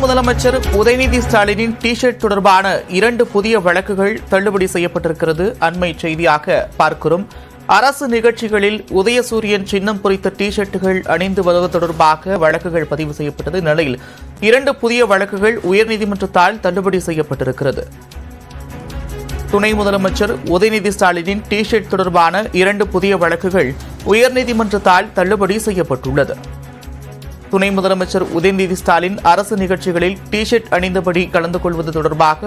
முதலமைச்சர் உதயநிதி ஸ்டாலினின் T shirt தொடர்பான 2 புதிய வழக்குகள் தள்ளுபடி செய்யப்பட்டிருக்கிறது. அண்மை செய்தியாக பார்க்கிறோம். அரசு நிகழ்ச்சிகளில் உதயசூரியன் சின்னம் பொறித்த டி ஷர்ட்டுகள் அணிந்து வருவது தொடர்பாக வழக்குகள் பதிவு செய்யப்பட்டது. நிலையில் 2 புதிய வழக்குகள் உயர்நீதிமன்றத்தால் தள்ளுபடி செய்யப்பட்டிருக்கிறது. துணை முதலமைச்சர் உதயநிதி ஸ்டாலினின் டி ஷர்ட் தொடர்பான 2 புதிய வழக்குகள் உயர்நீதிமன்றத்தால் தள்ளுபடி செய்யப்பட்டுள்ளது. துணை முதலமைச்சர் உதயநிதி ஸ்டாலின் அரசு நிகழ்ச்சிகளில் டி ஷர்ட் அணிந்தபடி கலந்து கொள்வது தொடர்பாக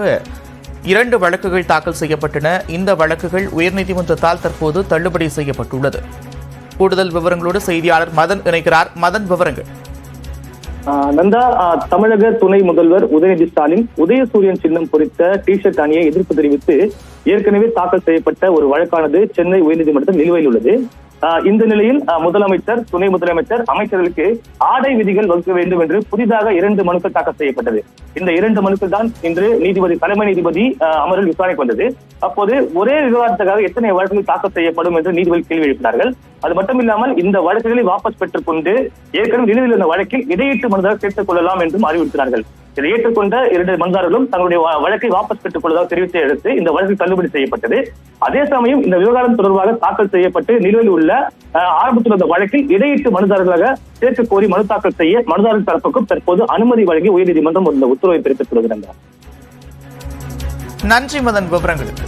2 வழக்குகள் தாக்கல் செய்யப்பட்டன. இந்த வழக்குகள் உயர்நீதிமன்றத்தால் தற்போது தள்ளுபடி செய்யப்பட்டுள்ளது. கூடுதல் விவரங்களோடு செய்தியாளர் மதன் இணைக்கிறார். மதன், விவரங்கள். நந்தா, தமிழக துணை முதல்வர் உதயநிதி ஸ்டாலின் உதயசூரியன் சின்னம் பொறித்த டி ஷர்ட் அணியை எதிர்ப்பு தெரிவித்து ஏற்கனவே தாக்கல் செய்யப்பட்ட ஒரு வழக்கானது சென்னை உயர்நீதிமன்றத்தில் நிலுவையில் உள்ளது. இந்த நிலையில் முதலமைச்சர், துணை முதலமைச்சர், அமைச்சர்களுக்கு ஆடை விதிகள் வகுக்க வேண்டும் என்று புதிதாக 2 மனுக்கள் தாக்கல் செய்யப்பட்டது. இந்த 2 மனுக்கள் தான் இன்று தலைமை நீதிபதி அமர்வில் விசாரணைக்கு வந்தது. அப்போது ஒரே விவகாரத்துக்காக எத்தனை வழக்குகள் தாக்கல் செய்யப்படும் என்று நீதிபதி கேள்வி எழுப்பினார்கள். அது மட்டுமில்லாமல் இந்த வழக்குகளை வாபஸ் பெற்றுக் கொண்டு ஏற்கனவே நிலுவையில் இருந்த வழக்கில் இடையீட்டு மனுதாரர் சேர்த்துக் கொள்ளலாம் என்றும் அறிவுறுத்தினார்கள். இதை ஏற்றுக்கொண்ட 2 மனுதாரர்களும் தங்களுடைய வழக்கை வாபஸ் பெற்றுக் கொள்வதாக தெரிவித்த அடுத்து இந்த வழக்கு தள்ளுபடி செய்யப்பட்டது. அதே சமயம் இந்த விவகாரம் தொடர்பாக தாக்கல் செய்யப்பட்டு நிலுவையில் உள்ள ஆரம்பத்தில் இருந்த வழக்கில் இடையீட்டு மனுதாரர்களாக சேர்க்க கோரி மனு தாக்கல் செய்ய மனுதாரர் தரப்புக்கும் தற்போது அனுமதி வழங்கி உயர்நீதிமன்றம் உத்தரவை பிறப்பித்துள்ளது. நன்றி மதன், விவரங்களுக்கு.